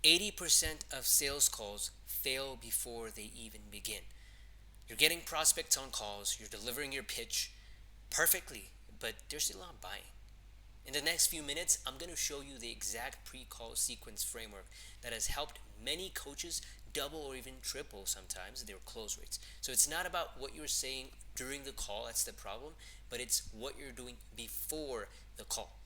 80% of sales calls fail before they even begin. You're getting prospects on calls, you're delivering your pitch perfectly, but they're still not buying. In the next few minutes, I'm going to show you the exact pre call sequence framework that has helped many coaches double or even triple sometimes their close rates. So it's not about what you're saying during the call, that's the problem, but it's what you're doing before the call.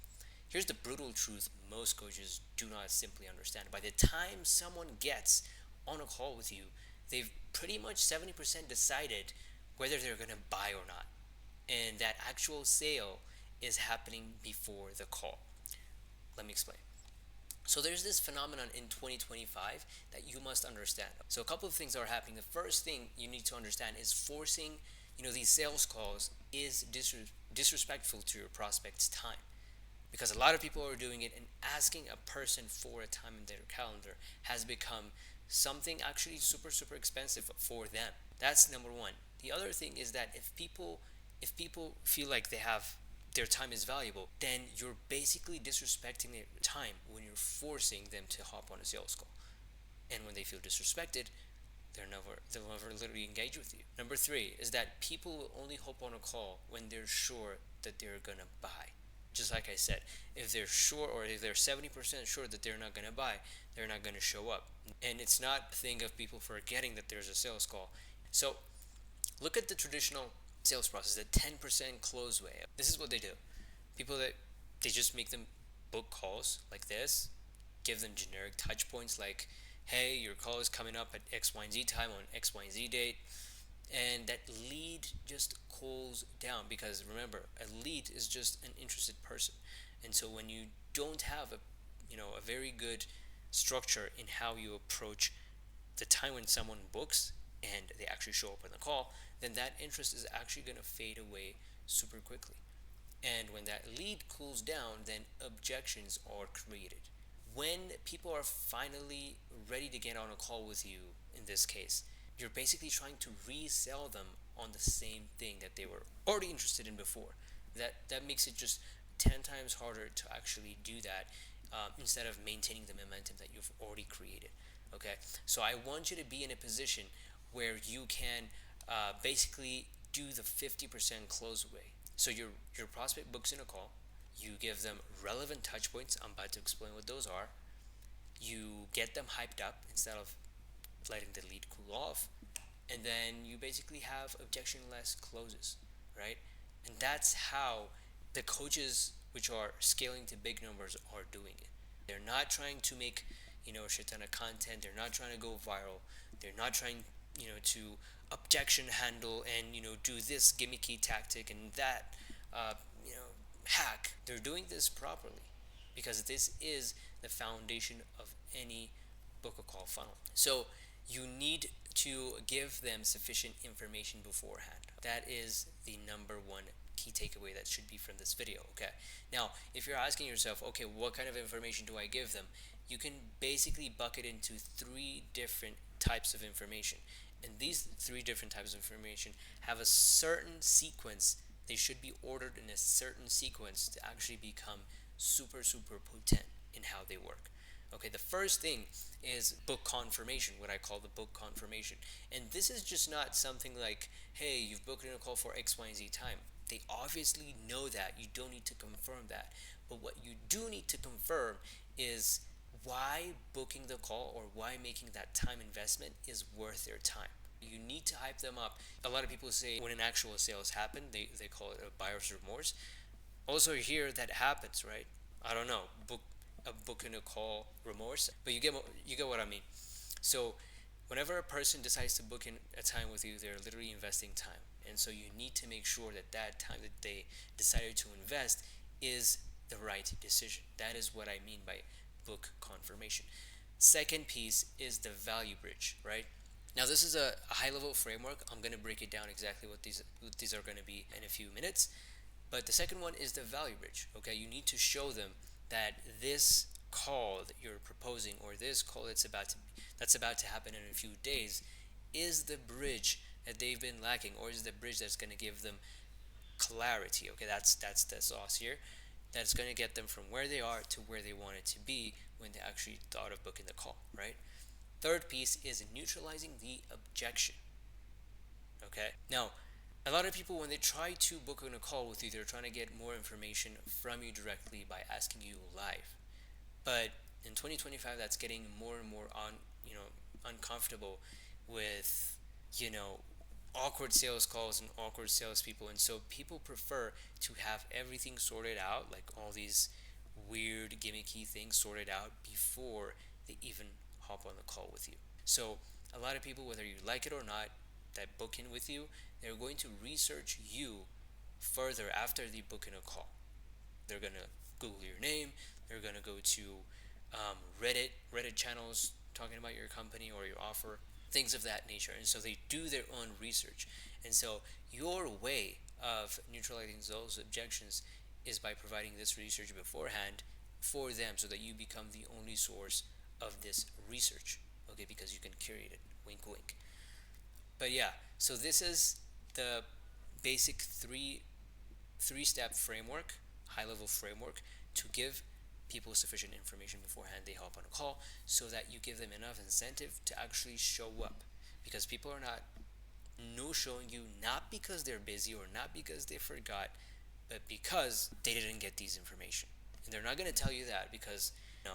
Here's the brutal truth most coaches do not simply understand. By the time someone gets on a call with you, they've pretty much 70% decided whether they're going to buy or not. And that actual sale is happening before the call. Let me explain. So there's this phenomenon in 2025 that you must understand. So a couple of things are happening. The first thing you need to understand is forcing, these sales calls is disrespectful to your prospect's time, because a lot of people are doing it, and asking a person for a time in their calendar has become something actually super super expensive for them. That's number one. The other thing is that if people feel like their time is valuable, then you're basically disrespecting their time when you're forcing them to hop on a sales call. And when they feel disrespected, they'll never literally engage with you. Number three is that people will only hop on a call when they're sure that they're gonna buy. Just like I said, if they're sure, or if they're 70% sure that they're not gonna buy, they're not gonna show up. And it's not a thing of people forgetting that there's a sales call. So look at the traditional sales process, the 10% close way. This is what they do. People that they just make them book calls like this, give them generic touch points like, hey, your call is coming up at X, Y, and Z time on X, Y, and Z date. And that lead just cools down, because remember, a lead is just an interested person. And so when you don't have a very good structure in how you approach the time when someone books and they actually show up on the call, then that interest is actually going to fade away super quickly. And when that lead cools down, then objections are created. When people are finally ready to get on a call with you, in this case, you're basically trying to resell them on the same thing that they were already interested in before. That makes it just 10 times harder to actually do that, instead of maintaining the momentum that you've already created. Okay, so I want you to be in a position where you can basically do the 50% close away. So your prospect books in a call, you give them relevant touch points. I'm about to explain what those are. You get them hyped up instead of letting the lead cool off, and then you basically have objectionless closes, right? And that's how the coaches which are scaling to big numbers are doing it. They're not trying to make a shit ton of content. They're not trying to go viral. They're not trying to objection handle and do this gimmicky tactic and that uh, you know hack. They're doing this properly, because this is the foundation of any book a call funnel. So you need to give them sufficient information beforehand. That is the number one key takeaway that should be from this video. Okay, now if you're asking yourself, okay, what kind of information do I give them, you can basically bucket into three different types of information, and these three different types of information have a certain sequence. They should be ordered in a certain sequence to actually become super super potent in how they work. Okay, the first thing is book confirmation, what I call the book confirmation. And this is just not something like, hey, you've booked in a call for X, Y, and Z time. They obviously know that. You don't need to confirm that. But what you do need to confirm is why booking the call, or why making that time investment is worth their time. You need to hype them up. A lot of people say when an actual sales happen, they call it a buyer's remorse. Also here that happens, right? I don't know, book in a call remorse, but you get what I mean. So whenever a person decides to book in a time with you, they're literally investing time, and so you need to make sure that that time that they decided to invest is the right decision. That is what I mean by book confirmation. Second piece is the value bridge, right? Now this is a high level framework. I'm going to break it down exactly what these are going to be in a few minutes. But the second one is the value bridge. Okay, you need to show them that this call that you're proposing, or this call that's about to happen in a few days, is the bridge that they've been lacking, or is the bridge that's going to give them clarity. Okay, that's the sauce here. That's going to get them from where they are to where they want it to be when they actually thought of booking the call, right? Third piece is neutralizing the objection. Okay. Now, a lot of people, when they try to book on a call with you, they're trying to get more information from you directly by asking you live. But in 2025, that's getting more and more uncomfortable with you know awkward sales calls and awkward salespeople, and so people prefer to have everything sorted out, like all these weird gimmicky things sorted out before they even hop on the call with you. So a lot of people, whether you like it or not, that book in with you, they're going to research you further after they book in a call. They're gonna Google your name. They're gonna go to Reddit channels talking about your company or your offer, things of that nature. And so they do their own research. And so your way of neutralizing those objections is by providing this research beforehand for them, so that you become the only source of this research. Okay, because you can curate it. Wink, wink. But yeah, so this is the basic three step framework, high level framework, to give people sufficient information beforehand they hop on a call, so that you give them enough incentive to actually show up. Because people are not no showing you, not because they're busy or not because they forgot, but because they didn't get these information. And they're not going to tell you that because, no,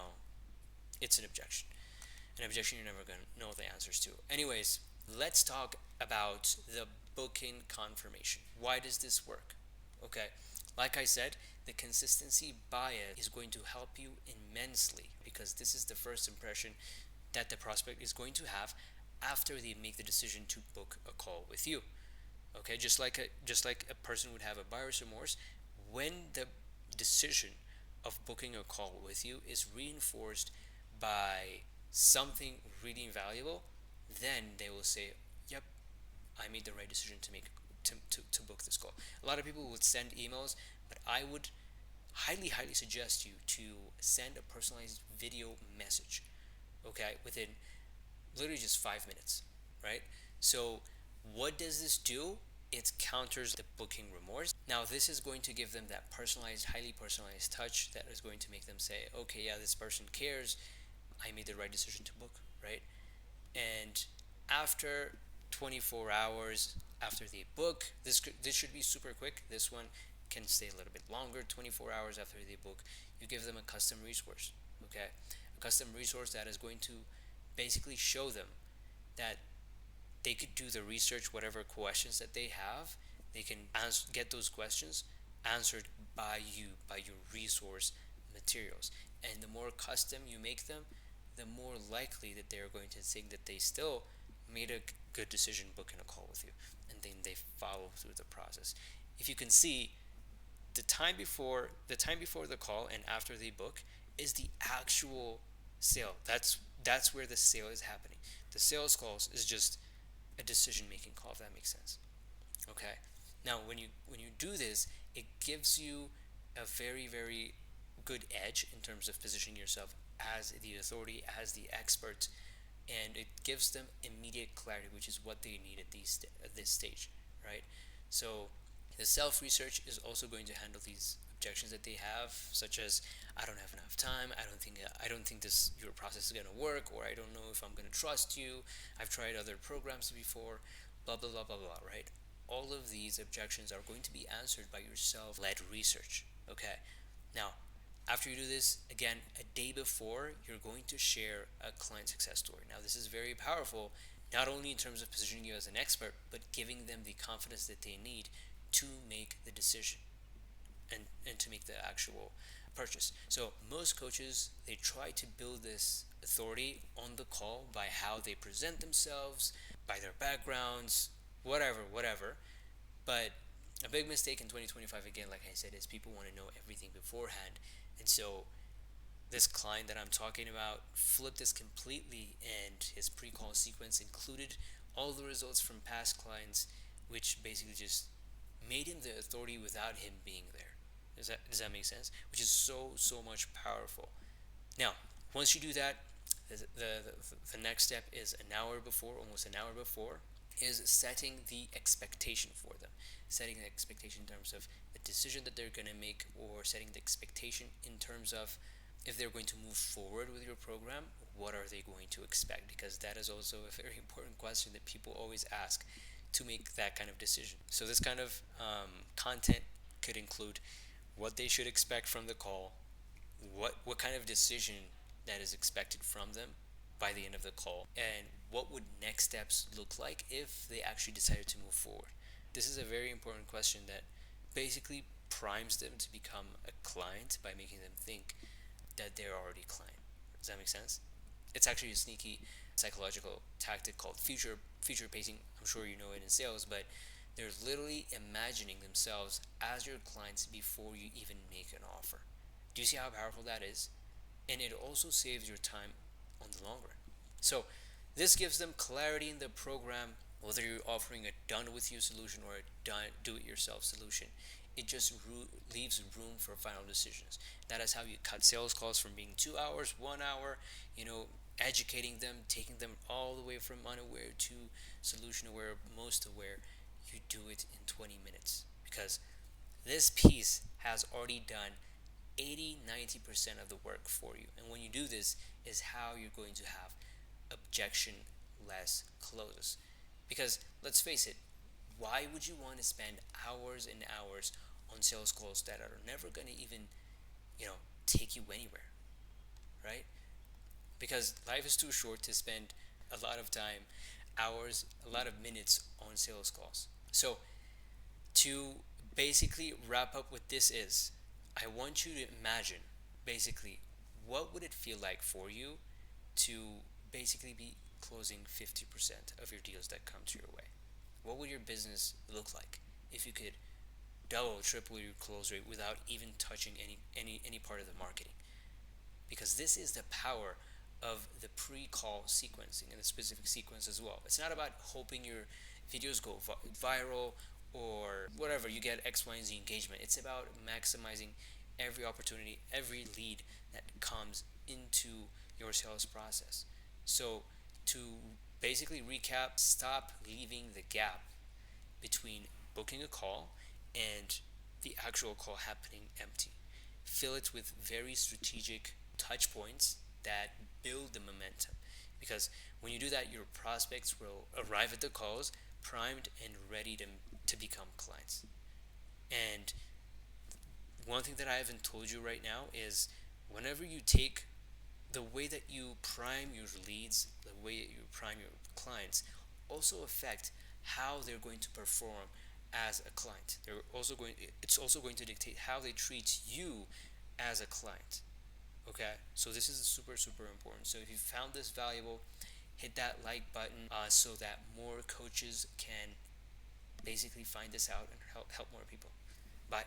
it's an objection. An objection you're never going to know the answers to. Anyways, let's talk about the booking confirmation. Why does this work? Okay, like I said, the consistency bias is going to help you immensely, because this is the first impression that the prospect is going to have after they make the decision to book a call with you. Okay, just like a person would have a buyer's remorse, when the decision of booking a call with you is reinforced by something really valuable, then they will say, "Yep, I made the right decision to make to book this call." A lot of people would send emails, but I would highly suggest you to send a personalized video message. Okay, within literally just 5 minutes, right? So what does this do? It counters the booking remorse. Now this is going to give them that personalized, highly personalized touch that is going to make them say, okay, yeah, this person cares. I made the right decision to book, right? And after 24 hours after they book, this should be super quick. This one can stay a little bit longer. 24 hours after they book, you give them a custom resource. Okay, a custom resource that is going to basically show them that they could do the research, whatever questions that they have, they can get those questions answered by you, by your resource materials. And the more custom you make them, the more likely that they're going to think that they still made a good decision booking a call with you, and then they follow through the process. If you can see, the time before the call and after they book is the actual sale. That's where the sale is happening. The sales calls is just a decision making call, if that makes sense. Okay. Now when you do this, it gives you a very good edge in terms of positioning yourself as the authority, as the expert, and it gives them immediate clarity, which is what they need at this stage, right? So the self research is also going to handle these objections that they have, such as, I don't have enough time, I don't think this your process is going to work, or I don't know if I'm going to trust you, I've tried other programs before, blah blah blah blah blah, right? All of these objections are going to be answered by your self-led research. Okay. Now, after you do this, again, a day before, you're going to share a client success story. Now, this is very powerful, not only in terms of positioning you as an expert, but giving them the confidence that they need to make the decision, and to make the actual purchase. So most coaches, they try to build this authority on the call by how they present themselves, by their backgrounds, whatever. But a big mistake in 2025, again, like I said, is people want to know everything beforehand. And so this client that I'm talking about flipped this completely, and his pre-call sequence included all the results from past clients, which basically just made him the authority without him being there. Does that make sense? Which is so much powerful. Now, once you do that, the next step is almost an hour before, is setting the expectation for them. Setting the expectation in terms of the decision that they're going to make, or setting the expectation in terms of if they're going to move forward with your program, what are they going to expect? Because that is also a very important question that people always ask to make that kind of decision. So this kind of content could include what they should expect from the call, what kind of decision that is expected from them by the end of the call, and what would next steps look like if they actually decided to move forward. This is a very important question that basically primes them to become a client by making them think that they're already a client. Does that make sense? It's actually a sneaky psychological tactic called future pacing. I'm sure you know it in sales, but they're literally imagining themselves as your clients before you even make an offer. Do you see how powerful that is? And it also saves your time on the long run. So this gives them clarity in the program, whether you're offering a done with you solution or a done do it yourself solution. It just leaves room for final decisions. That is how you cut sales calls from being 2 hours, 1 hour, educating them, taking them all the way from unaware to solution aware, most aware. You do it in 20 minutes because this piece has already done 80-90% of the work for you. And when you do this, is how you're going to have objection less closes. Because let's face it, why would you want to spend hours and hours on sales calls that are never going to even, take you anywhere, right? Because life is too short to spend a lot of time, hours, a lot of minutes on sales calls. So to basically wrap up what this is, I want you to imagine basically what would it feel like for you to basically be closing 50% of your deals that come to your way. What would your business look like if you could double, triple your close rate without even touching any part of the marketing? Because this is the power of the pre-call sequencing and the specific sequence as well. It's not about hoping your videos go viral or whatever, you get X, Y, and Z engagement. It's about maximizing every opportunity, every lead that comes into your sales process. So to basically recap, stop leaving the gap between booking a call and the actual call happening empty. Fill it with very strategic touch points that build the momentum. Because when you do that, your prospects will arrive at the calls primed and ready to become clients. And one thing that I haven't told you right now is whenever you take the way that you prime your leads, the way you prime your clients, also affect how they're going to perform as a client. It's also going to dictate how they treat you as a client. Okay, so this is super super important. So if you found this valuable, hit that like button so that more coaches can basically find this out and help more people. Bye.